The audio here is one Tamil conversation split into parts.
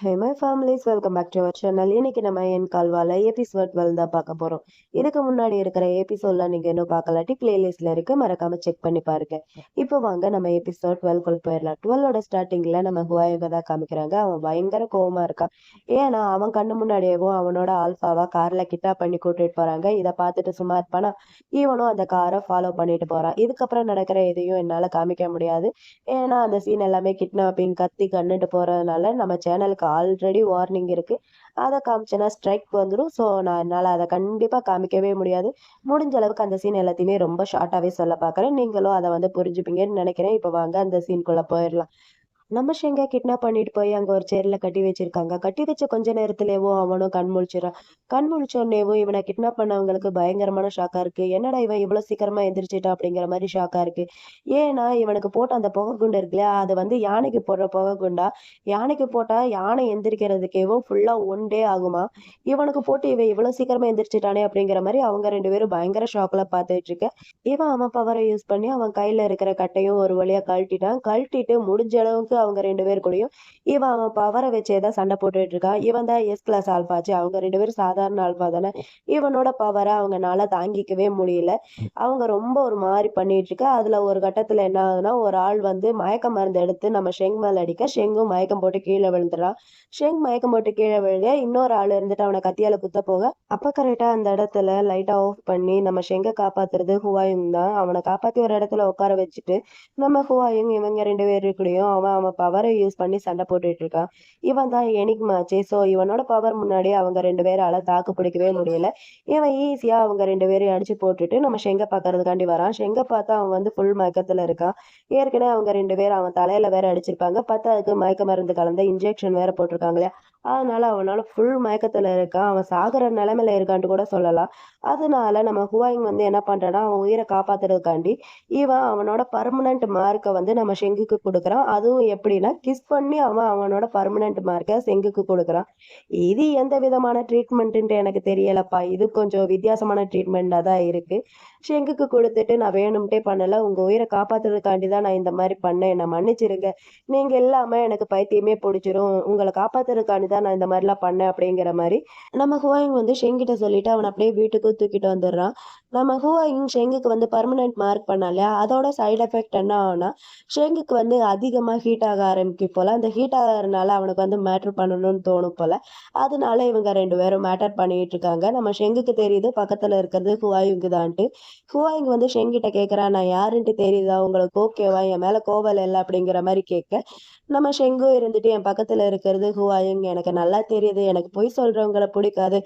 Hey my families welcome back to our channel. இன்னைக்கு நம்ம என் கால்வால எபிசோட் 12 தான் பார்க்க போறோம். இதுக்கு முன்னாடி இருக்கிற எபிசோட்ல நீங்க இன்னும் பார்க்கலாட்டி பிளேலிஸ்ட்ல இருக்கு, மறக்காம செக் பண்ணி பாருங்க. இப்போ வாங்க நம்ம எபிசோட் 12 போயிடலாம். 12ஓட ஸ்டார்டிங்ல நம்ம ஹுவாயுக தான் காமிக்கிறாங்க. அவன் பயங்கர கோவமா இருக்கான். ஏன்னா அவன் கண்ணு முன்னாடியேவும் அவனோட ஆல்பாவா கார்ல கிட்னாப் பண்ணி கூட்டிட்டு போறாங்க. இதை பார்த்துட்டு சும்மா இருப்பானா, இவனும் அந்த காரை ஃபாலோ பண்ணிட்டு போறான். இதுக்கப்புறம் நடக்கிற எதையும் என்னால காமிக்க முடியாது. ஏன்னா அந்த சீன் எல்லாமே கிட்னாப்பிங் கத்தி கண்ணுட்டு போறதுனால நம்ம சேனலுக்கு ஆல்ரெடி வார்னிங் இருக்கு. அதை காமிச்சேன்னா ஸ்ட்ரைக் வந்துடும். ஸோ நான் என்னால் அதை கண்டிப்பாக காமிக்கவே முடியாது. முடிஞ்ச அளவுக்கு அந்த சீன் எல்லாத்தையுமே ரொம்ப ஷார்ட்டாகவே சொல்ல பார்க்குறேன். நீங்களும் அதை வந்து புரிஞ்சுப்பீங்கன்னு நினைக்கிறேன். இப்போ வாங்க அந்த சீனுக்குள்ளே போயிடலாம். நம்ம ஷெங்க கிட்னாப் பண்ணிட்டு போய் அங்க ஒரு சேர்ல கட்டி வச்சிருக்காங்க. கட்டி வச்ச கொஞ்ச நேரத்திலேவும் அவனும் கண் முழிச்சிடறான். கண் முழிச்சோடனேவும் இவனை கிட்னாப் பண்ணவங்களுக்கு பயங்கரமான ஷாக்கா இருக்கு. என்னடா இவன் இவ்வளவு சீக்கிரமா எந்திரிச்சிட்டான் அப்படிங்கிற மாதிரி ஷாக்கா இருக்கு. ஏன்னா இவனுக்கு போட்ட அந்த புகை குண்டு இருக்கு இல்லையா, அது வந்து யானைக்கு போடுற புகை குண்டா. யானைக்கு போட்டா யானை எந்திரிக்கிறதுக்கேவும் ஃபுல்லா 1 டே ஆகுமா. இவனுக்கு போட்டு இவன் இவ்வளவு சீக்கிரமா எந்திரிச்சிட்டானே அப்படிங்கிற மாதிரி அவங்க 2 பேரும் பயங்கர ஷாக்ல பார்த்துட்டு இருக்க. இவன் அவன் பவரை யூஸ் பண்ணி அவன் கையில இருக்கிற கட்டையும் ஒரு வழியா கழட்டிட்டான். கழட்டிட்டு முடிஞ்ச அளவுக்கு அவங்க 2 பேர் கூடயும் இவன் அவன் பவரை வச்சேதான் சண்டை போட்டுட்டு இருக்கான். இவன் தான் எஸ் கிளாஸ் ஆல்பாச்சு. அவங்க 2 பேரும் சாதாரண ஆல்பா தானே. இவனோட பவரை அவங்கனால தாங்கிக்கவே முடியல. அவங்க ரொம்ப ஒரு மாதிரி பண்ணிட்டு இருக்க. அதுல ஒரு கட்டத்துல என்ன ஆகுதுன்னா, ஒரு ஆள் வந்து மயக்க மருந்து எடுத்து நம்ம ஷெங் மேல அடிக்க, ஷெங்கும் மயக்கம் போட்டு கீழே விழுந்துறான். ஷெங் மயக்கம் போட்டு கீழே விழுக, இன்னொரு ஆள் இருந்துட்டு அவனை கத்தியால குத்த போக, அப்ப கரெக்டா அந்த இடத்துல லைட்டா ஆஃப் பண்ணி நம்ம ஷெங்க காப்பாத்துறது ஹுவாயுங் தான். அவனை காப்பாத்தி ஒரு இடத்துல உட்கார வச்சுட்டு நம்ம ஹுவாயுங் இவங்க 2 பேருக்கூடயும் அவன் அவன் பவரை யூஸ் பண்ணி சண்டை போட்டுட்டு இருக்கான். இவன் தான் எனிக்மாச்சு. ஸோ இவனோட பவர் முன்னாடி அவங்க 2 பேரால தாக்கு பிடிக்கவே முடியல. இவன் ஈஸியா அவங்க 2 பேரையும் அடிச்சு போட்டுட்டு நம்ம ஷெங்க பாக்குறதுக்காண்டி வரான். ஷெங்க பார்த்தா அவன் வந்து ஃபுல் மயக்கத்துல இருக்கான். ஏற்கனவே அவங்க 2 பேரும் அவன் தலையில வேற அடிச்சிருப்பாங்க. பத்தாவதுக்கு மயக்க மருந்து கலந்த இன்ஜெக்ஷன் வேற போட்டிருக்காங்களே. அதனால அவனால ஃபுல் மயக்கத்துல இருக்கான். அவன் சாகுற நிலைமையில இருக்கான்ட்டு கூட சொல்லலாம். அதனால நம்ம ஹுவாயிங் வந்து என்ன பண்றான்னா, அவன் உயிரை காப்பாத்துறதுக்காண்டி இவன் அவனோட பர்மனன்ட் மார்க்கை வந்து நம்ம ஷெங்குக்கு கொடுக்குறான். அதுவும் எப்படின்னா, கிஸ் பண்ணி அவன் அவனோட பர்மனன்ட் மார்க்கை செங்குக்கு கொடுக்குறான். இது எந்த விதமான ட்ரீட்மெண்ட்டுன்ட்டு எனக்கு தெரியலப்பா. இது கொஞ்சம் வித்தியாசமான ட்ரீட்மெண்டா தான் இருக்கு. ஷெங்குக்கு கொடுத்துட்டு நான் வேணும்ட்டே பண்ணல. உங்க உயிரை காப்பாத்துறதுக்காண்டி தான் நான் இந்த மாதிரி பண்ணேன். என்னை மன்னிச்சிருங்க. நீங்க இல்லாம எனக்கு பைத்தியமே பிடிச்சிரும். உங்களை காப்பாத்துறதுக்காண்டி தான் நான் இந்த மாதிரிலாம் பண்ணேன் அப்படிங்கிற மாதிரி நம்ம ஹுவாயிங் வந்து ஷெங்கிட்ட சொல்லிட்டு அவனை அப்படியே வீட்டுக்கு தூக்கிட்டு வந்துடுறான். நம்ம ஹுவாயிங் ஷெங்குக்கு வந்து பர்மனன்ட் மார்க் பண்ணா இல்லையா, அதோட சைடு எஃபெக்ட் என்ன ஆகும்னா, ஷெங்குக்கு வந்து அதிகமா ஹீட் ஆக ஆரம்பிக்கும் போல. அந்த ஹீட் ஆகிறதுனால அவனுக்கு வந்து மேட்டர் பண்ணணும்னு தோணும் போல. அதனால இவங்க 2 பேரும் மேட்டர் பண்ணிட்டு இருக்காங்க. நம்ம ஷெங்குக்கு தெரியுது பக்கத்துல இருக்கிறது ஹுவாயுங்கு தான்ட்டு. ஹுவாயிங் வந்து ஷெங்கிட்ட கேட்கறான், நான் யாருன்ட்டு தெரியுதா உங்களுக்கு, ஓகேவா, என் மேல கோவம் இல்லை அப்படிங்கிற மாதிரி கேட்க, நம்ம ஷெங்கும் இருந்துட்டு என் பக்கத்துல இருக்கிறது ஹுவாயுங், எனக்கு நல்லா தெரியுது, எனக்கு பொய் சொல்றவங்கள பிடிக்காது,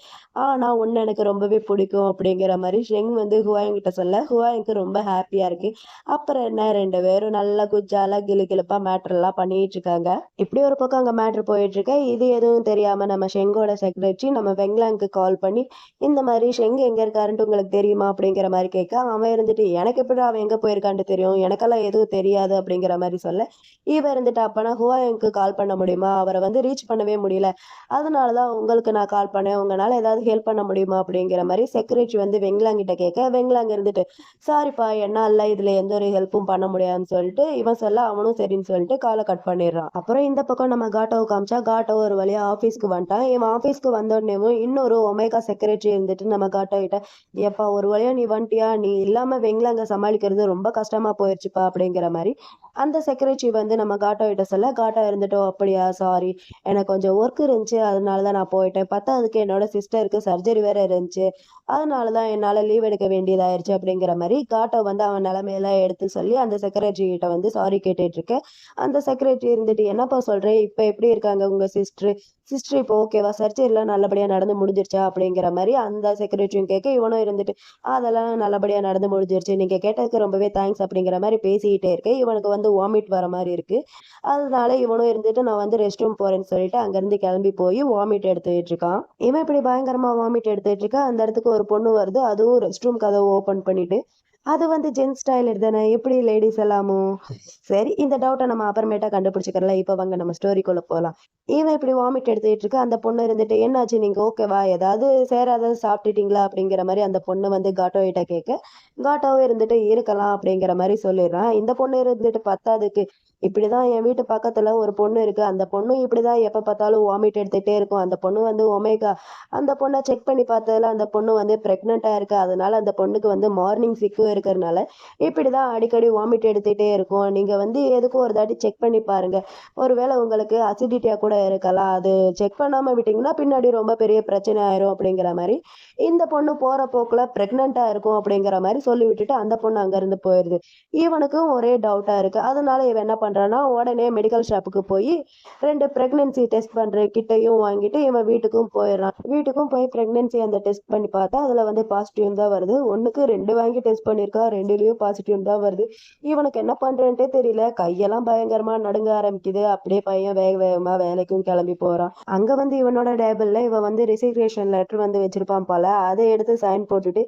ஆனா உன்னை எனக்கு ரொம்பவே பிடிக்கும் அப்படிங்கிற மாதிரி ஷெங் வந்து ஹுவாயிங் கிட்ட சொல்ல, ஹுவாயுங்க்கு ரொம்ப ஹாப்பியா இருக்கு. அப்புறம் என்ன, 2 பேரும் நல்லா குஜாலா கிளுகிளுப்பா மேட்டர் எல்லாம் பண்ணிட்டு இருக்காங்க. இப்படி ஒரு பக்கம் அங்க மேட்டர் போயிட்டு இருக்க. இது எதுவும் தெரியாம நம்ம ஷெங்கோட செக்ரட்டரி நம்ம வெங்லாங்க்கு கால் பண்ணி, இந்த மாதிரி ஷெங் எங்க இருக்காருன்ட்டு உங்களுக்கு தெரியுமா அப்படிங்கிற மாதிரி கேட்க, அவன் இருந்துட்டு எனக்கு எப்படி அவன் எங்க போயிருக்கான்ட்டு தெரியும், எனக்கெல்லாம் எதுவும் தெரியாது அப்படிங்கிற மாதிரி சொல்ல, இவன் இருந்துட்டு அப்பனா ஹுவாயுங்க்கு கால் பண்ண முடியுமா, அவரை வந்து ரீச் பண்ணவே முடியல, அதனாலதான் உங்களுக்கு நான் கால் பண்ணேன், உங்களால ஏதாவது ஹெல்ப் பண்ண முடியுமா அப்படிங்கிற மாதிரி செக்ரட்டரி வந்து வெங்லாங் கிட்ட கேட்க, வெங்லாங் இருந்துட்டு சாரிப்பா என்னால இதுல எந்த ஒரு ஹெல்ப்பும் பண்ண முடியாதுன்னு சொல்லிட்டு இவன் சொல்ல, அவனும் சரின்னு சொல்லிட்டு காலை கட் பண்ணிடுறான். அப்புறம் இந்த பக்கம் நம்ம காட்டோவை காமிச்சா, காட்டோ ஒரு வழியா ஆபீஸ்க்கு வந்துட்டான். இவன் ஆபீஸ்க்கு வந்தோடனேவும் இன்னொரு ஒமேகா செக்ரட்டரி இருந்துட்டு நம்ம காட்டோ கிட்ட, எப்பா ஒரு வழியா நீ வந்துட்டியா, நீ இல்லாம வெங்லாங்க சமாளிக்கிறது ரொம்ப கஷ்டமா போயிடுச்சுப்பா அப்படிங்கிற மாதிரி அந்த செக்ரட்டரி வந்து நம்ம காட்டோ கிட்ட சொல்ல, காட்டோ இருந்துட்டோ அப்படியா, சாரி, எனக்கு கொஞ்சம் ஒர்க் இருந்துச்சு, அதனாலதான் நான் போயிட்டேன், பத்தாவதுக்கு என்னோட சிஸ்டருக்கு சர்ஜரி வேற இருந்துச்சு, அதனாலதான் என்னால லீவ் எடுக்க வேண்டியதாயிருச்சு அப்படிங்கிற மாதிரி காட்டோ வந்து அவன் நிலைமையெல்லாம் எடுத்து சொல்லி அந்த செக்ரட்டரி கிட்ட வந்து சாரி கேட்டுட்டு இருக்க. அந்த செக்ரட்டரி இருந்துட்டு, என்னப்பா சொல்றேன், இப்ப எப்படி இருக்காங்க உங்க சிஸ்டர், சிஸ்டர் இப்போ ஓகேவா, சர்ஜரி எல்லாம் நல்லபடியா நடந்து முடிஞ்சிருச்சா அப்படிங்கிற மாதிரி அந்த செக்ரட்டரியும் கேட்க, இவனும் இருந்துட்டு அதெல்லாம் நல்லபடியா நடந்து முடிஞ்சிருச்சு, நீங்க கேட்டதுக்கு ரொம்பவே தேங்க்ஸ் அப்படிங்கிற மாதிரி பேசிக்கிட்டே இருக்கு. இவனுக்கு வந்து வாமிட் வர மாதிரி இருக்கு. அதனால இவனும் இருந்துட்டு நான் வந்து ரெஸ்ட் ரூம் போறேன்னு சொல்லிட்டு அங்கிருந்து கிளம்பி போய் வாமிட் எடுத்துட்டு இருக்கான். இவன் இப்படி பயங்கரமா வாமிட் எடுத்துட்டு இருக்கா. அந்த இடத்துக்கு ஒரு பொண்ணு வருது. அதுவும் ரெஸ்ட் ரூம் கதவை ஓபன் பண்ணிட்டு, அது வந்து ஜென்ஸ் டாய்லெட் தானே, எப்படி லேடிஸ் எல்லாமும், சரி இந்த டவுட்டை நம்ம அப்புறமேட்டா கண்டுபிடிச்சுக்கலாம். இப்ப வாங்க நம்ம ஸ்டோரிக்குள்ள போலாம். இவன் இப்படி வாமிட் எடுத்துட்டு இருக்கு. அந்த பொண்ணு இருந்துட்டு, என்னாச்சு, நீங்க ஓகேவா, ஏதாவது சேராதாவது சாப்பிட்டுட்டீங்களா அப்படிங்கிற மாதிரி அந்த பொண்ணு வந்து காட்டோ கிட்ட கேட்க, காட்டோவும் இருந்துட்டு இருக்கலாம் அப்படிங்கிற மாதிரி சொல்லிடுறான். இந்த பொண்ணு இருந்துட்டு பத்தாதுக்கு இப்படிதான் என் வீட்டு பக்கத்துல ஒரு பொண்ணு இருக்கு. அந்த பொண்ணும் இப்படிதான் எப்ப பார்த்தாலும் வாமிட் எடுத்துட்டே இருக்கும். அந்த பொண்ணு வந்து ஒமேகா. அந்த பொண்ண செக் பண்ணி பார்த்ததுல அந்த பொண்ணு வந்து பிரெக்னன்ட்டா இருக்கு. அதனால அந்த பொண்ணுக்கு வந்து மார்னிங் சிக்கும் இருக்கிறனால இப்படிதான் அடிக்கடி வாமிட் எடுத்துட்டே இருக்கும். நீங்க வந்து எதுக்கும் ஒரு தாட்டி செக் பண்ணி பாருங்க. ஒருவேளை உங்களுக்கு அசிடிட்டியா கூட இருக்கலாம். அது செக் பண்ணாம விட்டீங்கன்னா பின்னாடி ரொம்ப பெரிய பிரச்சனை ஆயிரும் அப்படிங்கிற மாரி இந்த பொண்ணு போற போக்குல பிரெக்னன்ட்டா இருக்கும் அப்படிங்கிற மாரி சொல்லி விட்டுட்டு அந்த பொண்ணு அங்கிருந்து போயிருது. இவனுக்கும் ஒரே டவுட்டா இருக்கு. அதனால இவன் என்ன பண்றான்னா, உடனே மெடிக்கல் ஷாப்புக்கு போயி 2 பிரெக்னன்சி டெஸ்ட் பண்ற கிட்டையும் வாங்கிட்டு இவன் வீட்டுக்கும் போயிடுறான். வீட்டுக்கும் போய் பிரெக்னன்சி அந்த டெஸ்ட் பண்ணி பார்த்தா, அதுல வந்து பாசிட்டிவ்னு தான் வருது. 1க்கு 2 வாங்கி டெஸ்ட் பண்ணியிருக்கான். 2லயும் பாசிட்டிவ்னு தான் வருது. இவனுக்கு என்ன பண்றதுன்ட்டே தெரியல. கையெல்லாம் பயங்கரமா நடுங்க ஆரம்பிக்குது. அப்படியே பையன் வேக வேகமா வேலைக்கும் கிளம்பி போறான். அங்க வந்து இவனோட டேபிள்ல இவன் வந்து ரெசிக்னேஷன் லெட்டர் வந்து வச்சிருப்பான் போல. அத எடுத்து சைன் போட்டுட்டு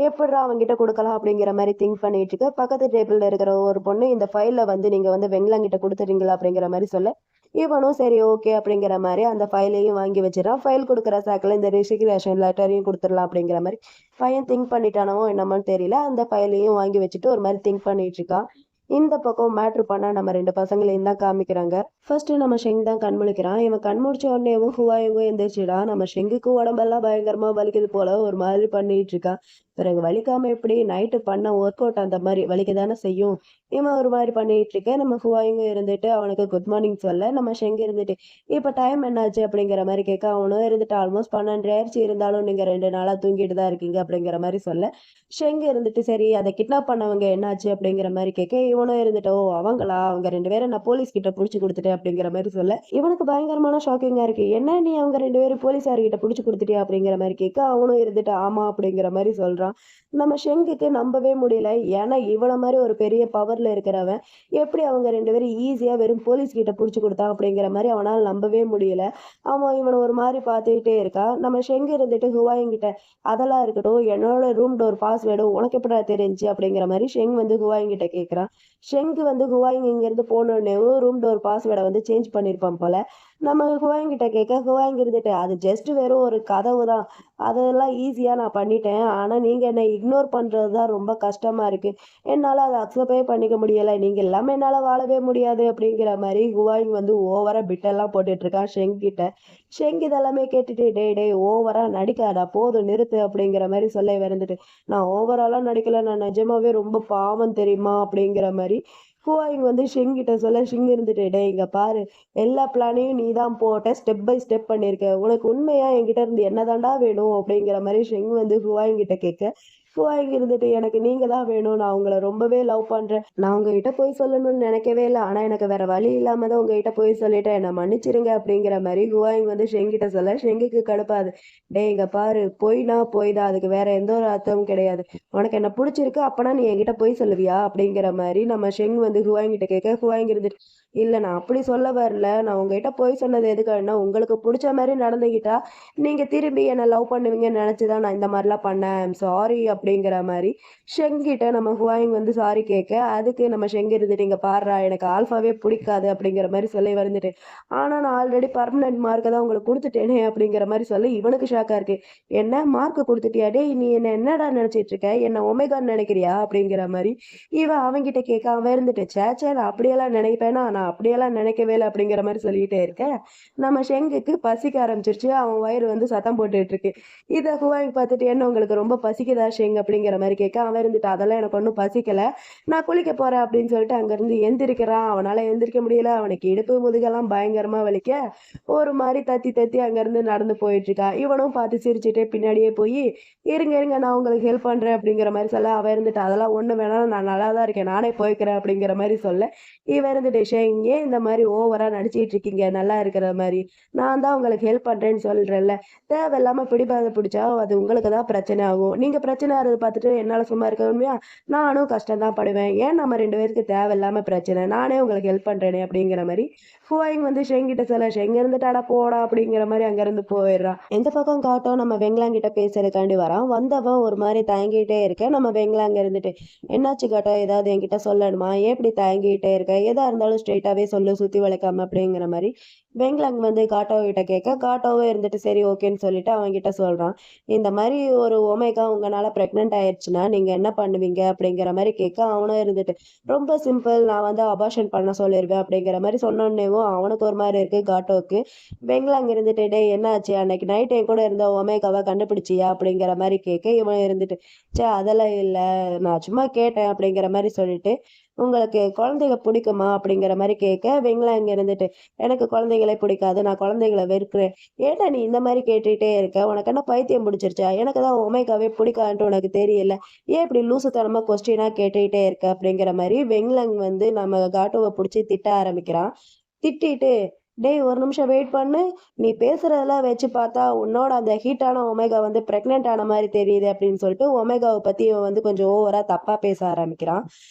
எப்புட்றா அவன்கிட்ட குடுக்கலாம் அப்படிங்கிற மாரி திங்க் பண்ணிட்டு இருக்க, பக்கத்து டேபிள்ல இருக்கிற ஒரு பொண்ணு இந்த ஃபைல வந்து நீங்க வந்து வெண்லங்கிட்ட குடுத்துறீங்களா அப்படிங்கிற மாரி சொல்ல, இவனும் சரி ஓகே அப்படிங்கிற மாரி அந்த ஃபைலையும் வாங்கி வச்சுறான். ஃபைல் குடுக்குற சாக்குல இந்த ரெசிக்னேஷன் லெட்டரையும் குடுத்துடலாம் அப்படிங்கிற மாரி பையன் திங்க் பண்ணிட்டானோ என்னமோன்னு தெரியல. அந்த ஃபைலையும் வாங்கி வச்சுட்டு ஒரு மாரி திங்க் பண்ணிட்டு இருக்கான். இந்த பக்கம் மேட்ரு பண்ணா நம்ம 2 பசங்களையும் தான் காமிக்கிறாங்க. ஃபர்ஸ்ட் நம்ம ஷெங் தான் கண் முழிக்கிறான். இவன் கண் முழிச்ச உடனேவும் ஹுவாயுவும் எந்திரிச்சிடான். நம்ம ஷெங்குக்கு உடம்பெல்லாம் பயங்கரமா வலிக்குது போல ஒரு மாதிரி பண்ணிட்டு இருக்கான். பிறகு வலிக்காம எப்படி நைட்டு பண்ண ஒர்க் அவுட் அந்த மாதிரி வலிக்க தானே செய்யும். இவன் ஒரு மாதிரி பண்ணிட்டு இருக்க நம்ம ஹுவாயுங்க இருந்துட்டு அவனுக்கு குட் மார்னிங் சொல்ல நம்ம ஷெங் இருந்துட்டு இப்ப டைம் என்னாச்சு அப்படிங்கிற மாதிரி கேட்க அவனும் இருந்துட்டு ஆல்மோஸ்ட் 12 ஆயிடுச்சு இருந்தாலும் நீங்க 2 நாளா தூங்கிட்டு தான் இருக்கீங்க அப்படிங்கிற மாதிரி சொல்ல ஷெங் இருந்துட்டு சரி அதை கிட்னாப் பண்ணவங்க என்னாச்சு அப்படிங்கிற மாதிரி கேட்க இவனும் இருந்துட்டு ஓ அவங்களா அவங்க 2 பேரும் நான் போலீஸ் கிட்ட புடிச்சு கொடுத்துட்டேன் அப்படிங்கிற மாதிரி சொல்ல இவனுக்கு பயங்கரமான ஷாக்கிங்கா இருக்கு. என்ன நீ அவங்க 2 பேரும் போலீஸார்கிட்ட புடிச்சு கொடுத்துட்டியா அப்படிங்கிற மாதிரி கேட்க அவனும் இருந்துட்டு ஆமா அப்படிங்கிற மாதிரி சொல்றான். நம்ம ஷெங்குக்கு நம்பவே முடியல. ஏன்னா இவன மாதிரி ஒரு பெரிய பவர்ல இருக்கிறவன் எப்படி அவங்க 2 பேரும் ஈஸியா வெறும் போலீஸ் கிட்ட புடிச்சு கொடுத்தான் அப்படிங்கிற மாதிரி அவனால நம்பவே முடியல. அவன் இவனை ஒரு மாதிரி பார்த்துக்கிட்டே இருக்கான். நம்ம ஷெங்கு இருந்துட்டு ஹுவாயிங்கிட்ட அதெல்லாம் இருக்கட்டும் என்னோட ரூம் டோர் பாஸ்வேர்டு உனக்கு எப்படா தெரிஞ்சு அப்படிங்கிற மாதிரி ஷெங் வந்து ஹுவாயிங்கிட்ட கேட்கறான். ஷெங்கு வந்து ஹுவாயிங் இங்க இருந்து போனோடனே ரூம் டோர் பாஸ்வேர்டை வந்து சேஞ்ச் பண்ணிருப்பான் போல. நம்ம ஹுவாயிங்கிட்ட கேட்க ஹுவாயிங் இருந்துட்டு அது ஜஸ்ட் வெறும் ஒரு கதவு தான், அதெல்லாம் ஈஸியா நான் பண்ணிட்டேன். ஆனா நீங்க என்னை இக்னோர் பண்றது தான் ரொம்ப கஷ்டமா இருக்கு. என்னால அதை அக்செப்டே பண்ணிக்க முடியல. நீங்க இல்லாம என்னால வாழவே முடியாது அப்படிங்கிற மாதிரி ஹுவாயிங் வந்து ஓவரா பிட்டெல்லாம் போட்டுட்டு இருக்கான் ஷெங் கிட்ட. ஷெங் இதெல்லாமே கேட்டுட்டு டேய் டேய் ஓவரா நடிக்காதா போதும் நிறுத்து அப்படிங்கிற மாதிரி சொல்ல வந்துட்டு நான் ஓவராலா நடிக்கல, நான் நிஜமாவே ரொம்ப பாவம் தெரியுமா அப்படிங்கிற மாதிரி ஹுவாயிங் வந்து ஷெங் கிட்ட சொல்ல ஷெங் இருந்துட்டு டேய் இங்க பாரு எல்லா பிளானையும் நீ தான் போட்ட, ஸ்டெப் பை ஸ்டெப் பண்ணியிருக்க. உனக்கு உண்மையா என்கிட்ட இருந்து என்னதாண்டா வேணும் அப்படிங்கிற மாதிரி ஷெங் வந்து ஹுவாயிங் கிட்ட கேட்க ஹுவாயிங் இருந்துட்டு எனக்கு நீங்க தான் வேணும். நான் உங்களை ரொம்பவே லவ் பண்றேன். நான் உங்ககிட்ட போய் சொல்லணும்னு நினைக்கவே இல்லை. ஆனா எனக்கு வேற வழி இல்லாம தான் உங்ககிட்ட போய் சொல்லிட்டேன். என்னை மன்னிச்சிருங்க அப்படிங்கிற மாதிரி ஹுவாயிங் வந்து ஷெங் கிட்ட சொல்ல ஷெங்குக்கு கடுப்பாது. டேய் இங்க பாரு பொய்னா பொய் தான், அதுக்கு வேற எந்த ஒரு அர்த்தமும் கிடையாது. உனக்கு என்ன பிடிச்சிருக்கு அப்பனா நீ என்கிட்ட போய் சொல்லுவியா அப்படிங்கிற மாதிரி நம்ம ஷெங் வந்து ஹுவாயிங் கிட்ட கேட்க ஹுவாயிங் இருந்துட்டு இல்ல நான் அப்படி சொல்ல வரல. நான் உங்ககிட்ட போய் சொன்னது எதுக்குன்னா உங்களுக்கு பிடிச்ச மாதிரி நடந்துகிட்டா நீங்க திரும்பி என்ன லவ் பண்ணுவீங்கன்னு நினைச்சுதான் நான் இந்த மாதிரிலாம் பண்ணேன். ஐம் சாரி அப்படிங்கிற மாதிரி ஷெங் கிட்ட நம்ம ஹுவாயிங் வந்து சாரி கேட்க அதுக்கு நம்ம ஷெங் இருந்துட்டு இங்க பாடுறா எனக்கு ஆல்ஃபாவே பிடிக்காது அப்படிங்கிற மாதிரி சொல்லி வந்துட்டு ஆனா நான் ஆல்ரெடி பர்மனன்ட் மார்க்கை தான் உங்களுக்கு கொடுத்துட்டேனே அப்படிங்கிற மாதிரி சொல்லி இவனுக்கு ஷாக்கா இருக்கு. என்ன மார்க் கொடுத்துட்டியா டே நீ என்ன என்னடா நினைச்சிட்டு இருக்க, என்ன ஒமேகான்னு நினைக்கிறியா அப்படிங்கிற மாதிரி இவன் அவன்கிட்ட கேட்க அவன் இருந்துட்டு சேச்சே நான் அப்படியெல்லாம் நினைப்பேனா, நான் அப்படியெல்லாம் நினைக்கவே இல்லை அப்படிங்கிற மாதிரி சொல்லிட்டே இருக்கேன். நம்ம ஷெங்குக்கு பசிக்க ஆரம்பிச்சிருச்சு. அவன் வயிறு வந்து சத்தம் போட்டுட்டு இருக்கு. இதை ஹுவாயிங் பார்த்துட்டு என்ன உங்களுக்கு ரொம்ப பசிக்குதா ஷெங் அப்படிங்கிற மாதிரி கேட்க அவன் இருந்துட்டு அதெல்லாம் எனக்கு ஒன்றும் பசிக்கல, நான் குளிக்க போறேன் அப்படின்னு சொல்லிட்டு அங்கிருந்து எந்திரிக்கிறான். அவனால எந்திரிக்க முடியல. அவனுக்கு இடுப்பு முதுகெல்லாம் பயங்கரமா வலிக்க ஒரு மாதிரி தத்தி தத்தி அங்கிருந்து நடந்து போயிட்டு இருக்கான். இவனும் பார்த்து சிரிச்சுட்டே பின்னாடியே போய் இருங்க இருங்க நான் உங்களுக்கு ஹெல்ப் பண்றேன் அப்படிங்கிற மாதிரி சொல்ல அவன் இருந்துட்டு அதெல்லாம் ஒண்ணு வேணாம் நான் நல்லா தான் இருக்கேன் நானே போய்க்கிறேன் அப்படிங்கிற மாதிரி சொல்ல இவன் இருந்துட்டு ஷெங் ஏன் இந்த மாதிரி ஓவரா நடிச்சிட்டு இருக்கீங்க நல்லா இருக்கிற மாதிரி, நான் தான் உங்களுக்கு ஹெல்ப் பண்றேன்னு சொல்றேன்ல, தேவையில்லாம பிடிவாத பிடிச்சா அது உங்களுக்கு தான் பிரச்சனை ஆகும். நீங்க பிரச்சனை ஆறது பார்த்துட்டு என்னால சும்மா இருக்க உண்மையா நானும் கஷ்டம் தான் படுவேன். ஏன் நம்ம 2 பேருக்கு தேவையில்லாம பிரச்சனை, நானே உங்களுக்கு ஹெல்ப் பண்றேனே அப்படிங்கிற மாதிரி ஹுவாயிங் வந்து ஷெங் கிட்ட சொல்ல ஷெங் இருந்துட்டு அட போடா அப்படிங்கிற மாதிரி அங்க இருந்து போயிடுறான். எந்த பக்கம் காட்டும் நம்ம வெங்கலாங் கிட்ட பேசுறதுக்காண்டி வரான். வந்தவன் ஒரு மாதிரி தயங்கிட்டே இருக்க நம்ம வெங்கலாங்க இருந்துட்டு என்னாச்சு காட்டும் ஏதாவது என்கிட்ட சொல்லணுமா, ஏன் இப்படி தயங்கிட்டே இருக்க, எதா இருந்தாலும் ஸ்ட்ரெயிட் ஸ்ட்ரைட்டாவே சொல்லு சுத்தி வளைக்காம அப்படிங்கிற மாதிரி வெங்லாங் வந்து காட்டோ கிட்ட கேட்க காட்டோவும் இருந்துட்டு சரி ஓகேன்னு சொல்லிட்டு அவங்க கிட்ட சொல்றான். இந்த மாதிரி ஒரு ஒமேகா உங்களால பிரெக்னென்ட் ஆயிடுச்சுன்னா நீங்க என்ன பண்ணுவீங்க அப்படிங்கிற மாதிரி கேட்க அவனும் இருந்துட்டு ரொம்ப சிம்பிள், நான் வந்து அபார்ஷன் பண்ண சொல்லிருவேன் அப்படிங்கிற மாதிரி சொன்னோன்னேவும் அவனுக்கு ஒரு மாதிரி இருக்கு காட்டோவுக்கு. வெங்லாங் இருந்துட்டு டேய் என்ன ஆச்சு அன்னைக்கு நைட் என் கூட இருந்த ஒமேகாவை கண்டுபிடிச்சியா அப்படிங்கிற மாதிரி கேட்க இவன் இருந்துட்டு சே அதெல்லாம் இல்ல, நான் சும்மா கேட்டேன் அப்படிங்கிற மாதிரி சொல்லிட்டு உங்களுக்கு குழந்தைங்க பிடிக்குமா அப்படிங்கிற மாதிரி கேட்க வெங்லாங் இருந்துட்டு எனக்கு குழந்தைகளே பிடிக்காது, நான் குழந்தைகளை வெறுக்கிறேன். ஏன்டா நீ இந்த மாதிரி கேட்டுட்டே இருக்க, உனக்கு என்ன பைத்தியம் பிடிச்சிருச்சா, எனக்கு தான் ஒமேகாவே பிடிக்காதுன்ட்டு உனக்கு தெரியல, ஏன் இப்படி லூசுத்தனமா கொஸ்டினா கேட்டுக்கிட்டே இருக்க அப்படிங்கிற மாதிரி வெங்லாங் வந்து நம்ம காட்டுவை பிடிச்சி திட்ட ஆரம்பிக்கிறான். திட்டிட்டு டேய் ஒரு நிமிஷம் வெயிட் பண்ணு, நீ பேசுறதெல்லாம் வச்சு பார்த்தா உன்னோட அந்த ஹீட்டான ஒமேகா வந்து பிரெக்னென்ட் ஆன மாதிரி தெரியுது அப்படின்னு சொல்லிட்டு ஒமேகாவை பத்தி இவன் வந்து கொஞ்சம் ஓவரா தப்பா பேச ஆரம்பிக்கிறான்.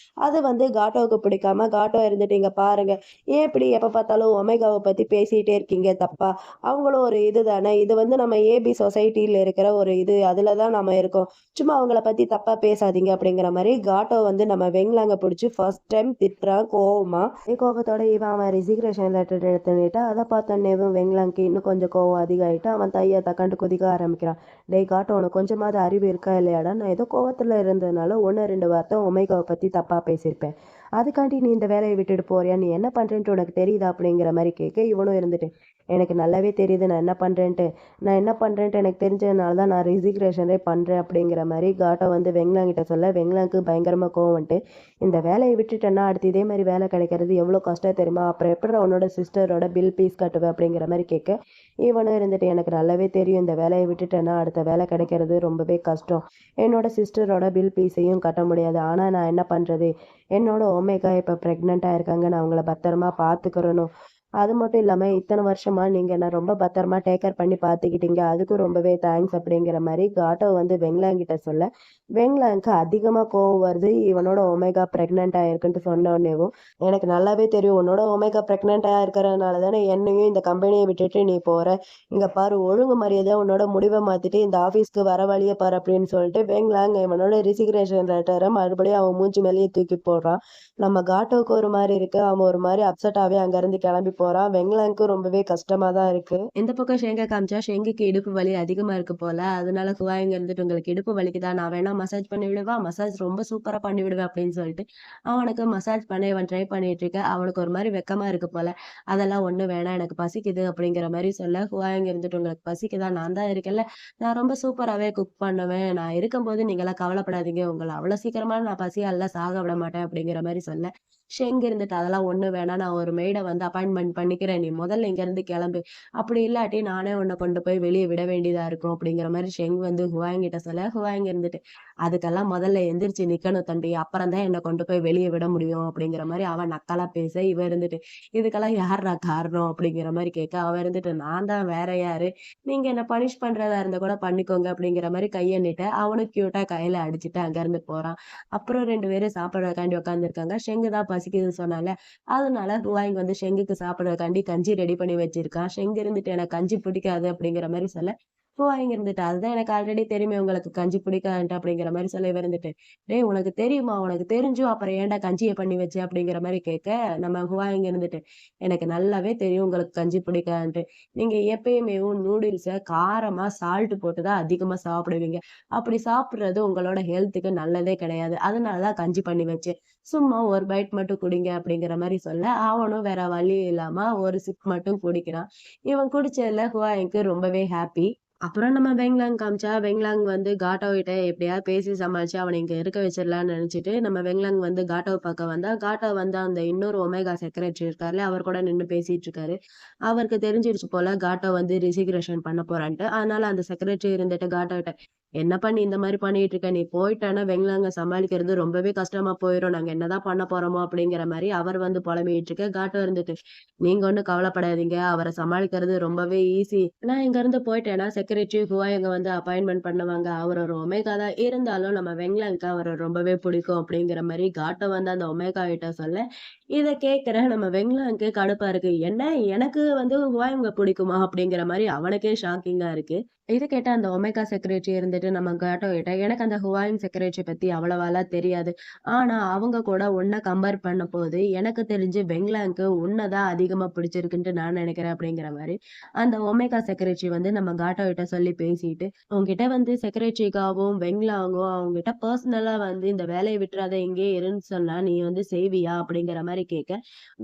அது வந்து காட்டோவுக்கு பிடிக்காம காட்டோ இருந்துட்டு இங்க பாருங்க, ஏன் இப்படி எப்ப பார்த்தாலும் ஒமேகாவை பத்தி பேசிட்டே இருக்கீங்க தப்பா, அவங்களும் ஒரு இதுதானே, இது வந்து நம்ம ஏபி சொசைட்டில இருக்கிற ஒரு இது, அதுலதான் நம்ம இருக்கோம், சும்மா அவங்கள பத்தி தப்பா பேசாதீங்க அப்படிங்கிற மாதிரி காட்டோ வந்து நம்ம வெங்லாங்க பிடிச்சி ஃபர்ஸ்ட் டைம் திட்டுறான் கோவமா. கோபத்தோட இவன் அவன் ரிசிக்ரேஷன் லெட்டர் எடுத்துட்டு அதை பார்த்தோன்னேவும் வெங்லாங்க்கு இன்னும் கொஞ்சம் கோவம் அதிகமாயிட்டு அவன் தைய தக்காண்டு குதிக்க ஆரம்பிக்கிறான். டேய் காட்டு உனக்கு கொஞ்சமாவது அறிவு இருக்கா இல்லையாடா, நான் ஏதோ கோவத்துல இருந்ததுனால 1-2 வார்த்தை ஒமேகாவை பத்தி தப்பா பேசியிருப்பேன், அதுக்காண்டி நீ இந்த வேலையை விட்டுட்டு போறியா, நீ என்ன பண்றேன்ட்டு உனக்கு தெரியுதா அப்படிங்கிற மாதிரி கேட்க இவனும் இருந்துட்டு எனக்கு நல்லாவே தெரியுது நான் என்ன பண்றேன்ட்டு எனக்கு தெரிஞ்சதுனால தான் நான் ரிசிக்ரேஷனே பண்றேன் அப்படிங்கிற மாதிரி காட்டை வந்து வெங்லாங்கிட்ட சொல்ல வெங்லாங்க்கு பயங்கரமா கோவம் வந்துட்டு இந்த வேலையை விட்டுட்டேன்னா அடுத்து இதே மாதிரி வேலை கிடைக்கிறது எவ்வளோ கஷ்டம் தெரியுமா, அப்புறம் எப்படி உன்னோட சிஸ்டரோட பில் பீஸ் கட்டுவேன் அப்படிங்கிற மாதிரி கேட்க இவனும் இருந்துட்டு எனக்கு நல்லாவே தெரியும், இந்த வேலையை விட்டுட்டேன்னா அடுத்த வேலை கிடைக்கிறது ரொம்பவே கஷ்டம், என்னோட சிஸ்டரோட பில் பீஸையும் கட்ட முடியாது, ஆனால் நான் என்ன பண்ணுறது, என்னோட ஒமேகா இப்போ ப்ரெக்னெண்ட்டாக இருக்காங்க, நான் அவங்கள பத்திரமா பார்த்துக்கிறணும், அது மட்டும் இல்லாமல் இத்தனை வருஷமா நீங்கள் என்ன ரொம்ப பத்திரமா டேக்கர் பண்ணி பார்த்துக்கிட்டீங்க, அதுக்கும் ரொம்பவே தேங்க்ஸ் அப்படிங்கிற மாதிரி காட்டோ வந்து வெங்லாங்கிட்ட சொல்ல வெங்லாங்க்கு அதிகமாக கோவம் வருது. இவனோட ஒமேகா ப்ரெக்னென்ட் ஆயிருக்குன்ட்டு சொன்னோடனேவும் எனக்கு நல்லாவே தெரியும், உன்னோட ஒமேகா ப்ரெக்னென்ட் ஆயிருக்கிறதுனால தானே என்னையும் இந்த கம்பெனியை விட்டுட்டு நீ போகிற, இங்கே பாரு ஒழுங்கு மரியாதையாக உன்னோட முடிவை மாற்றிட்டு இந்த ஆஃபீஸ்க்கு வர வழியை பாரு அப்படின்னு சொல்லிட்டு வெங்லாங் இவனோட ரிசிக்ரேஷன் லெட்டரை மறுபடியும் அவன் மூஞ்சி மேலேயே தூக்கி போடுறான். நம்ம காட்டோவுக்கு ஒரு மாதிரி இருக்கு, அவன் ஒரு மாதிரி அப்செட்டாகவே அங்கேருந்து கிளம்பி போறான். வெங்லாங்க்கு ரொம்பவே கஷ்டமா தான் இருக்கு. இந்த பக்கம் ஷெங்க காமிச்சா ஷெங்குக்கு இடுப்பு வலி அதிகமா இருக்கு போல, அதனால குவாயிங்க இருந்துட்டு உங்களுக்கு இடுப்பு வலிக்குதா, நான் வேணா மசாஜ் பண்ணி விடுவா, மசாஜ் ரொம்ப சூப்பரா பண்ணி விடுவேன் அப்படின்னு சொல்லிட்டு அவனுக்கு மசாஜ் பண்ண இவன் ட்ரை பண்ணிட்டு இருக்க. அவனுக்கு ஒரு மாதிரி வெக்கமா இருக்கு போல, அதெல்லாம் ஒண்ணு வேணாம் எனக்கு பசிக்குது அப்படிங்கிற மாதிரி சொல்ல குவாயிங்க இருந்துட்டு உங்களுக்கு பசிக்குதா, நான் தான் இருக்கேன்ல, நான் ரொம்ப சூப்பராகவே குக் பண்ணுவேன், நான் இருக்கும்போது நீங்களாம் கவலைப்படாதீங்க, உங்களை அவ்வளோ சீக்கிரமா நான் பசியால சாக விட மாட்டேன் அப்படிங்கிற மாதிரி சொல்ல ஷெங் இருந்துட்டு அதெல்லாம் ஒண்ணு வேணாம், நான் ஒரு மெய்டை வந்து அப்பாயின்மெண்ட் பண்ணிக்கிறேன், நீ முதல்ல இங்க இருந்து கிளம்பு, அப்படி இல்லாட்டி நானே உன்னை கொண்டு போய் வெளியே விட வேண்டியதா இருக்கும் அப்படிங்கிற மாதிரி ஷெங் வந்து ஹுவாங் கிட்ட சொல்ல ஹுவாங் இருந்துட்டு அதுக்கெல்லாம் முதல்ல எந்திரிச்சு நிக்கணும் தம்பி, அப்புறம் தான் என்னை கொண்டு போய் வெளியே விட முடியும் அப்படிங்கிற மாதிரி அவன் நக்கலா பேச இவ இருந்துட்டு இதுக்கெல்லாம் யார்ரா காரணம் அப்படிங்கிற மாதிரி கேட்க அவன் இருந்துட்டு நான் தான், வேற யாரு, நீங்க என்ன பனிஷ் பண்றதா இருந்தா கூட பண்ணிக்கோங்க அப்படிங்கிற மாதிரி கையெண்ணிட்டு அவனும் கியூட்டா கையில அடிச்சுட்டு அங்க இருந்து போறான். அப்புறம் 2 பேரும் சாப்பிடறதுக்காண்டி உட்காந்துருக்காங்க. ஷெங்கு தான் பசிக்குதுன்னு சொன்னால அதனால ஹுவாயிங் வந்து ஷெங்குக்கு சாப்பிடறதுக்காண்டி கஞ்சி ரெடி பண்ணி வச்சிருக்கான். ஷெங்கு இருந்துட்டு எனக்கு கஞ்சி பிடிக்காது அப்படிங்கிற மாதிரி சொல்ல ஹுவாயிங் இருந்துட்டு அதுதான் எனக்கு ஆல்ரெடி தெரியுமே உங்களுக்கு கஞ்சி பிடிக்காதுன்ட்டு அப்படிங்கிற மாதிரி சொல்ல இவ இருந்துட்டு டேய் உனக்கு தெரியுமா, உனக்கு தெரிஞ்சும் அப்புறம் ஏன்டா கஞ்சியை பண்ணி வச்ச அப்படிங்கிற மாதிரி கேட்க நம்ம ஹுவாயிங் இருந்துட்டு எனக்கு நல்லாவே தெரியும் உங்களுக்கு கஞ்சி பிடிக்காதுன்ட்டு, நீங்க எப்பயுமே நூடுல்ஸை காரமா சால்ட் போட்டு தான் அதிகமா சாப்பிடுவீங்க, அப்படி சாப்பிடுறது உங்களோட ஹெல்த்துக்கு நல்லதே கிடையாது, அதனாலதான் கஞ்சி பண்ணி வச்சேன், சும்மா ஒரு பைட் மட்டும் குடிங்க அப்படிங்கிற மாதிரி சொல்ல அவனும் வேற வழி இல்லாம ஒரு சிப் மட்டும் குடிக்கிறான். இவன் குடிச்சதுல ஹுவாயிங்க்கு ரொம்பவே ஹாப்பி. அப்புறம் நம்ம வெங்லாங் காமிச்சா வெங்லாங் வந்து காட்டோ கிட்ட எப்படியாவது பேசி சமாளிச்சு அவனை இங்க இருக்க வச்சிடலாம்னு நினைச்சிட்டு நம்ம வெங்லாங் வந்து காட்டோவை பார்க்க வந்தா காட்டோ வந்து அந்த இன்னொரு ஒமேகா செக்ரட்டரி இருக்காருல்ல அவர் கூட நின்று பேசிட்டு இருக்காரு. அவருக்கு தெரிஞ்சிருச்சு போல காட்டோ வந்து ரிசிக்ரேஷன் பண்ண போறான்ட்டு, அதனால அந்த செக்ரட்டரி இருந்துட்டு காட்டோ கிட்ட என்ன பண்ணி இந்த மாதிரி பண்ணிட்டு இருக்க, நீ போயிட்டானா வெங்லாங்க சமாளிக்கிறது ரொம்பவே கஷ்டமா போயிடும், நாங்க என்னதான் பண்ண போறோமோ அப்படிங்கிற மாதிரி அவர் வந்து புலம்பிட்டு இருக்க. காட்டோ இருந்துட்டு நீங்க ஒண்ணும் கவலைப்படாதீங்க, அவரை சமாளிக்கிறது ரொம்பவே ஈஸி, நான் இங்க இருந்து போயிட்டேன்னா செக்ரட்டரி ஹுவாயங்க வந்து அப்பாயின்மெண்ட் பண்ணுவாங்க, அவர் ஒரு ஒமேகா தான் இருந்தாலும் நம்ம வெங்லாங்க்கு அவரை ரொம்பவே பிடிக்கும் அப்படிங்கிற மாதிரி காட்டோ வந்து அந்த ஒமேகா கிட்ட சொல்ல இத கேட்கிற நம்ம வெங்லாங்க்கு கடுப்பா இருக்கு, என்ன எனக்கு வந்து ஹுவாயங்க பிடிக்குமா அப்படிங்கிற மாதிரி அவனுக்கே ஷாக்கிங்கா இருக்கு. இத கேட்ட அந்த ஒமேகா செக்ரட்டரி இருந்துட்டு இருந்துட்டு நம்ம காட்டோ கிட்ட எனக்கு அந்த ஹுவாயிங் செக்ரட்டரி பத்தி அவ்வளவாலாம் தெரியாது. ஆனா அவங்க கூட உன்ன கம்பேர் பண்ணும்போது எனக்கு தெரிஞ்சு வெங்லாங்க்கு உன்னதான் அதிகமா பிடிச்சிருக்குன்ட்டு நான் நினைக்கிறேன் அப்படிங்கிற மாரி அந்த ஒமேகா செக்ரட்டரி வந்து நம்ம காட்டோ கிட்ட சொல்லி பேசிட்டு, உன்கிட்ட வந்து செக்ரட்டரிக்காவும் வெங்லாங்கும் அவங்ககிட்ட பர்சனலா வந்து இந்த வேலைய விட்டுறாத இங்கேயே இருன்னு சொன்னா நீ வந்து செய்வியா? அப்படிங்கிற மாரி கேட்க,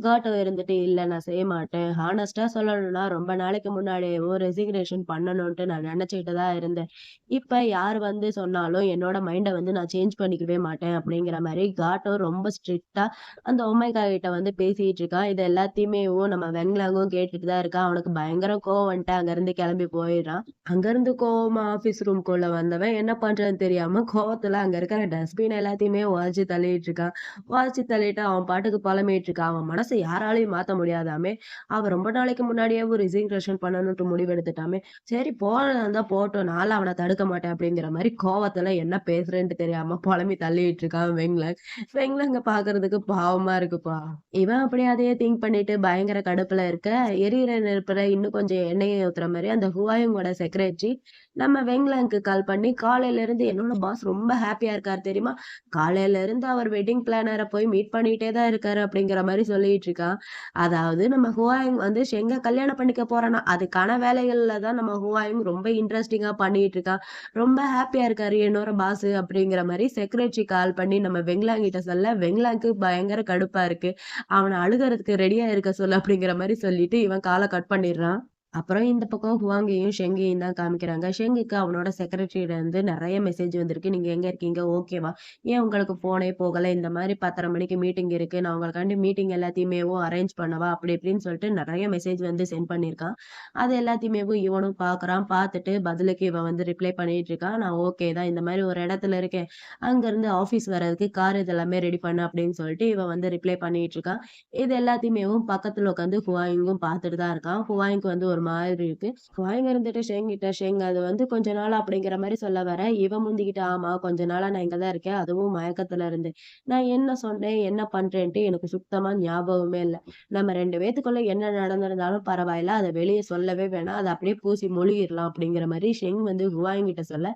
காட்டோ இருந்துட்டு இல்ல நான் செய்ய மாட்டேன். ஹானஸ்ட்டா சொல்லணும்னா ரொம்ப நாளைக்கு முன்னாடியேவும் ரெசிக்னேஷன் பண்ணணுன்ட்டு நான் நினைச்சுக்கிட்டு தான் இருந்தேன். இப்ப யார் வந்து சொன்னாலும் என்னோட மைண்ட வந்து நான் சேஞ்ச் பண்ணிக்கவே மாட்டேன் அப்படிங்கிற மாரி காட்டோ ரொம்ப ஸ்ட்ரிக்ட்டா அந்த ஒமேகா கிட்ட வந்து பேசிட்டு இருக்கான். இது எல்லாத்தையுமேவும் நம்ம வெங்லாங்கும் கேட்டுட்டு தான் இருக்கான். அவனுக்கு பயங்கர கோவம் வந்துட்டு அங்கிருந்து கிளம்பி போயிடுறான். அங்கிருந்து கோவமா ஆபீஸ் ரூம்குள்ள வந்தவன் என்ன பண்றதுன்னு தெரியாம கோவத்துல அங்க இருக்கிற டஸ்ட்பின் எல்லாத்தையுமே உடைச்சு தள்ளிட்டு இருக்கான். உடைச்சு தள்ளிட்டு அவன் பாட்டுக்கு புலம்பிட்டு இருக்கான். அவன் மனச யாராலயும் மாத்த முடியாதாமே. அவன் ரொம்ப நாளைக்கு முன்னாடியே ஒரு ரிசிக்னேஷன் பண்ணணும்ட்டு முடிவெடுத்துட்டாமே. சரி போறதா இருந்தா போட்டும். நான்லாம் அவன தடுக்க மாட்டேன் அப்படிங்கிற மாரி கோவத்துல என்ன பேசுறேன்ட்டு தெரியாம புலம்பி தள்ளிட்டு இருக்கான் வெங்லக். வெங்லங்க பாக்குறதுக்கு பாவமா இருக்குப்பா. இவன் அப்படியே அதையே திங்க் பண்ணிட்டு பயங்கர கடுப்புல இருக்க, எரியிற நெருப்புல இன்னும் கொஞ்சம் எண்ணெய ஊத்துற மாரி அந்த ஹுவாயூங்கோட செக்ரட்டரி நம்ம வெங்லாங்க்கு கால் பண்ணி, "காலையில இருந்து என்னோட பாஸ் ரொம்ப ஹேப்பியா இருக்காரு தெரியுமா? காலையில இருந்து அவர் வெட்டிங் பிளானர போய் மீட் பண்ணிட்டே தான் இருக்காரு." அப்படிங்கிற மாரி சொல்லிட்டு இருக்கான். அதாவது நம்ம ஹுவாயூங் வந்து ஷெங்க கல்யாணம் பண்ணிக்க போறானாம். அதுக்கான வேலைகள்ல தான் நம்ம ஹுவாயூங் ரொம்ப இன்ட்ரஸ்டிங்கா பண்ணிட்டு இருக்கான். ரொம்ப ஹேப்பியா இருக்காரு என்னோட பாஸு அப்படிங்கிற மாரி செக்ரட்டரி கால் பண்ணி நம்ம வெங்லாங் கிட்ட சொல்ல, வெங்லாங்க்கு பயங்கர கடுப்பா இருக்கு. அவன அழுகுறதுக்கு ரெடியா இருக்க சொல்லு அப்படிங்கிற மாரி சொல்லிட்டு இவன் கால கட் பண்ணிடுறான். அப்புறம் இந்த பக்கம் ஹுவாங்கையும், ஷெங்கையும் தான் காமிக்கிறாங்க. ஷெங்குக்கு அவனோட செக்ரட்டரியிட இருந்து நெறைய மெசேஜ் வந்திருக்கு. "நீங்க எங்க இருக்கீங்க? ஓகேவா? ஏன் உங்களுக்கு ஃபோனே போகல? இந்த மாரி 10:30 மணிக்கு மீட்டிங் இருக்கு. நான் உங்களுக்காண்டி மீட்டிங் எல்லாத்தையுமேவும் அரேஞ்ச் பண்ணவா?" அப்படி இப்படின்னு சொல்லிட்டு நெறைய மெசேஜ் வந்து சென்ட் பண்ணியிருக்கான். அது எல்லாத்தையுமேவும் இவனும் பார்க்குறான். பார்த்துட்டு பதிலுக்கு இவன் வந்து ரிப்ளை பண்ணிட்டு இருக்கான். "நான் ஓகே தான். இந்த மாரி ஒரு இடத்துல இருக்கேன். அங்கருந்து ஆஃபீஸ் வர்றதுக்கு கார் இதெல்லாமே ரெடி பண்ணு" அப்படின்னு சொல்லிட்டு இவன் வந்து ரிப்ளை பண்ணிட்டு இருக்கான். இது எல்லாத்தையுமேவும் பக்கத்துல உட்காந்து ஹுவாயிங்கும் பார்த்துட்டு தான் இருக்கான். ஹுவாயிங்க்கு வந்து ஒரு மாதிரி இருக்கு. ஹுவாயிங் இருந்துட்டு ஷெங் கிட்ட, "ஷெங் அது வந்து கொஞ்ச நாளா" அப்படிங்கிற மாரி சொல்ல வர, இவன் முந்திக்கிட்டு, "ஆமா கொஞ்ச நாளா நான் இங்க தான் இருக்கேன். அதுவும் மயக்கத்துல இருந்து. நான் என்ன சொன்னேன், என்ன பண்றேன்ட்டு எனக்கு சுத்தமா ஞாபகமே இல்ல. நம்ம 2 பேத்துக்குள்ள என்ன நடந்திருந்தாலும் பரவாயில்ல. அத வெளிய சொல்லவே வேணாம். அத அப்படியே பூசி மொழிகிரலாம்." அப்படிங்கிற மாரி ஷெங் வந்து ஹுவாயிங் கிட்ட சொல்ல,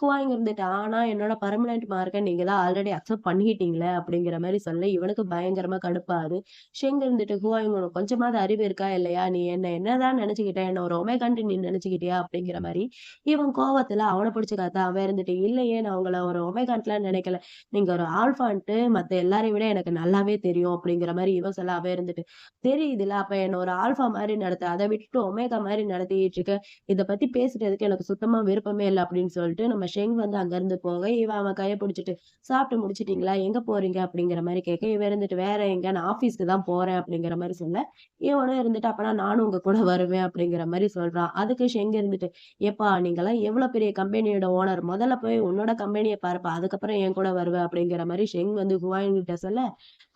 ஹுவாயிங் இருந்துட்டு, "ஆனா என்னோட பெர்மனன்ட் மார்க்க நீங்க தான் ஆல்ரெடி அக்செப்ட் பண்ணிட்டீங்களே." அப்படிங்கிற மாரி சொல்ல, இவனுக்கு பயங்கரமா கடுப்பாகுது. ஷெங் இருந்துட்டு, "ஹுவாயூங் உனக்கு கொஞ்சமாவது அறிவு இருக்கா இல்லையா? நீ என்ன என்னதான் நெனச்சுக்கிட்ட? என்ன ஒரு ஒமேகான்ட்டு நீ நெனச்சுக்கிட்டியா?" அப்படிங்கிற மாரி இவன் கோவத்துல அவன புடிச்சு கத்த, அவன் இருந்துட்டு, "இல்லையே நான் உங்கள ஒரு ஒமேகான்ட்டுலாம் நெனைக்கல. நீங்க ஒரு ஆல்ஃபான்ட்டு மத்த எல்லாரையும் விட எனக்கு நல்லாவே தெரியும்." அப்படிங்கிற மாரி இவன் சொல்ல, அவன் இருந்துட்டு, "தெரியுதுல்ல, அப்ப என்ன ஒரு ஆல்ஃபா மாரி நடத்து. அத விட்டுட்டு ஒமேகா மாரி நடத்திட்டு இருக்க. இத பத்தி பேசுறதுக்கு எனக்கு சுத்தமா விருப்பமே இல்ல." அப்படின்னு சொல்லிட்டு நம்ம ஷெங் வந்து அங்கருந்து போக, இவன் அவன் கைய புடிச்சுட்டு, "சாப்பிட்டு முடிச்சுட்டீங்களா? எங்க போறீங்க?" அப்படிங்கிற மாரி கேட்க, இவன் இருந்துட்டு, "வேற எங்க? நான் ஆஃபீஸ்க்கு தான் போறேன்." அப்படிங்கிற மாரி சொல்ல, இவனும் இருந்துட்டு, "அப்பனா நானும் உங்க கூட வருவேன்." அப்படிங்கிற மாரி சொல்றான். அதுக்கு ஷெங் இருந்துட்டு, "ஏப்பா நீங்கலாம் எவ்வளோ பெரிய கம்பெனியோட ஓனர். முதல்ல போய் உன்னோட கம்பெனிய பாருப்பா. அதுக்கப்புறம் என் கூட வருவ." அப்படிங்கிற மாரி ஷெங் வந்து ஹுவாயிங் கிட்ட சொல்ல,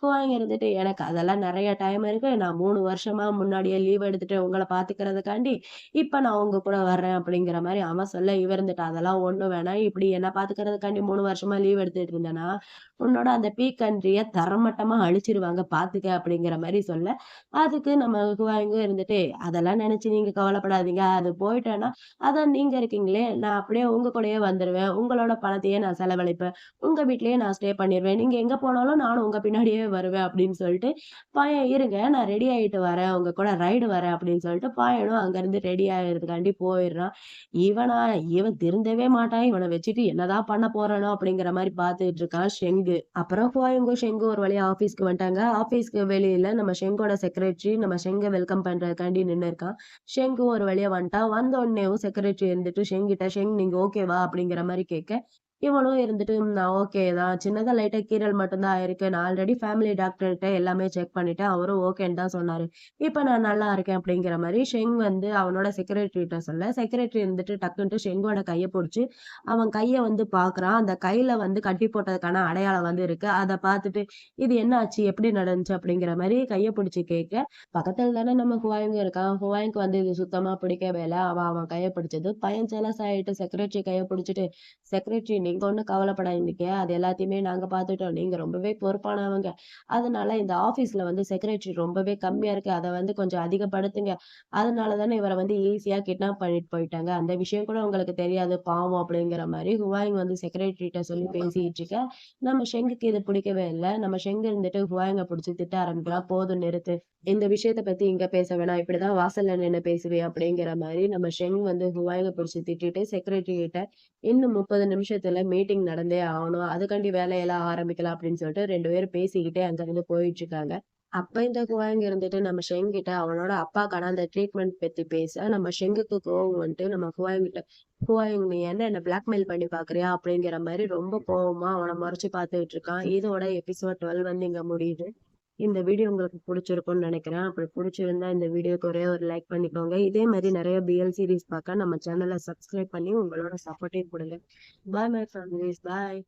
ஹுவாயிங் இருந்துட்டு, "எனக்கு அதெல்லாம் நெறைய டைம் இருக்கு. நான் 3 வருஷமா முன்னாடியே லீவ் எடுத்துட்டு உங்கள பாத்துக்கிறதுக்காண்டி, இப்ப நான் உங்க கூட வர்றேன்." அப்படிங்கிற மாரி அவன் சொல்ல, இவன் இருந்துட்டு, "அதெல்லாம் ஒண்ணும் வேணாம். இப்படி என்ன பாத்துக்கிறதுக்காண்டி 3 வருஷமா லீவ் எடுத்துட்டு இருந்தேன்னா, உன்னோட அந்த பீக் கண்ட்ரிய தரமட்டமா அழிச்சிருவாங்க பாத்துக்க." அப்படிங்கிற மாரி சொல்ல, அதுக்கு நம்ம ஹுவாங்கும் இருந்துட்டு, "அதெல்லாம் நெனச்சு நீங்க கவலைப்படாதீங்க. அது போயிட்டேன்னா, அதான் நீங்க இருக்கீங்களே, நான் அப்படியே உங்க கூடயே வந்துருவேன். உங்களோட பணத்தையே நான் செலவழிப்பேன். உங்க வீட்லயே நான் ஸ்டே பண்ணிருவேன். நீங்க எங்க போனாலும் நானும் உங்க பின்னாடியே வருவேன்." அப்படின்னு சொல்லிட்டு, "பையன் இருங்க நான் ரெடி ஆயிட்டு வரேன். உங்க கூட ரைடு வரேன்." அப்படின்னு சொல்லிட்டு பையனும் அங்கருந்து ரெடி ஆகுறதுக்காண்டி போயிடுறான். இவனா இவன் திருந்தவே மாட்டான். இவன வச்சுட்டு என்னதான் பண்ண போறானோ அப்படிங்கிற மாரி பார்த்துட்டு இருக்கான் ஷெங்கு. அப்புறம் ஹுவாயுங்கும் ஷெங்கும் ஒரு வழியா ஆஃபீஸ்க்கு வந்துட்டாங்க. ஆஃபீஸ்க்கு வெளியில நம்ம ஷெங்கோட செக்ரட்டரி நம்ம ஷெங்க வெல்கம் பண்றதுக்காண்டி நின்னு இருக்கான். ஷெங்கும் ஒரு வழியா வந்துட்டான். வந்த உடனேவும் செக்ரட்டரி இருந்துட்டு ஷெங்கிட்ட, "ஷெங் நீங்க ஓகேவா?" அப்படிங்கிற மாரி கேட்க, இவனும் இருந்துட்டு, நான் ஓகே தான். சின்னதா லைட்டா கீறல் மட்டும் தான் ஆயிருக்கு. நான் ஆல்ரெடி ஃபேமிலி டாக்டர்ட்ட எல்லாமே செக் பண்ணிட்டேன். அவரும் ஓகேன்னு தான் சொன்னாரு. இப்ப நான் நல்லா இருக்கேன்." அப்படிங்கிற மாரி ஷெங் வந்து அவனோட செக்ரட்டரிட்ட சொல்ல, செக்ரட்டரி இருந்துட்டு டக்குன்ட்டு ஷெங்கோட கைய புடிச்சு, அவன் கைய வந்து பார்க்குறான். அந்த கையில வந்து கட்டி போட்டதுக்கான அடையாளம் வந்து இருக்கு. அத பார்த்துட்டு, "இது என்ன ஆச்சு? எப்படி நடந்துச்சு?" அப்படிங்கிற மாரி கைய புடிச்சு கேட்க, பக்கத்துல தானே நம்ம ஹுவாயுங் இருக்கான். ஹுவாயுங்க்கு வந்து இது சுத்தமா பிடிக்கவே இல்ல. அவன் அவன் கைய பிடிச்சது. பையன் ஜெலஸ் ஆயிட்டு செக்ரட்டரி கைய புடிச்சுட்டு, "செக்ரட்டரி நீங்க ஒண்ணும் கவலைப்படாதீங்க. அது எல்லாத்தையுமே நாங்க பார்த்துட்டோம். நீங்க ரொம்பவே பொறுப்பானவங்க. அதனால இந்த ஆஃபீஸ்ல வந்து செக்ரட்டரி ரொம்பவே கம்மியா இருக்கு. அத வந்து கொஞ்சம் அதிகப்படுத்துங்க. அதனால தானே இவர வந்து ஈஸியா கிட்னாப் பண்ணிட்டு போயிட்டாங்க. அந்த விஷயம் கூட உங்களுக்கு தெரியாது பாவம் அப்படிங்கிற மாரி ஹுவாயிங் வந்து செக்ரட்டரிட்ட சொல்லி பேசிட்டு இருக்க. நம்ம ஷெங்குக்கு இது பிடிக்கவே இல்ல. நம்ம ஷெங் இருந்துட்டு ஹுவாயிங்க புடிச்சு திட்ட ஆரம்பிக்கிறா. "போதும் நிறுத்து. இந்த விஷயத்த பத்தி இங்க பேச வேணாம். இப்படிதான் வாசல்ல நின்னு பேசுவியா?" அப்படிங்கிற மாரி நம்ம ஷெங் வந்து ஹுவாயிங்க புடிச்சு திட்டிட்டு செக்ரட்டரி கிட்ட, "இன்னும் 30 நிமிஷத்துல மீட்டிங் நடந்தே ஆகணும். அதுக்காண்டி வேலையெல்லாம் ஆரம்பிக்கலாம்." அப்படின்னு சொல்லிட்டு 2 பேரும் பேசிக்கிட்டே அங்கிருந்து போயிட்டு இருக்காங்க. அப்ப இந்த குவாங் இருந்துட்டு நம்ம ஷெங் கிட்ட அவனோட அப்பாக்கான அந்த ட்ரீட்மெண்ட் பத்தி பேச, நம்ம ஷெங்குக்கு கோவம் வந்துட்டு நம்ம குவாங் கிட்ட, "குவாங் நீ என்ன பிளாக்மெயில் பண்ணி பார்க்குறியா?" அப்படிங்கிற மாரி ரொம்ப கோவமா அவன மொறச்சு பார்த்துக்கிட்டு இருக்கான். இதோட எபிசோட் 12 வந்து இங்க முடியுது. இந்த வீடியோ உங்களுக்கு புடிச்சிருக்கும்னு நெனைக்கிறேன். அப்படி புடிச்சிருந்தா இந்த வீடியோக்கு ஒரே ஒரு லைக் பண்ணிக்கோங்க. இதே மாரி நெறைய பிஎல் சீரிஸ் பார்க்க நம்ம சேனல சப்ஸ்கிரைப் பண்ணி உங்களோட சப்போர்ட்டையும் குடுங்க. Bye my families. பாய்.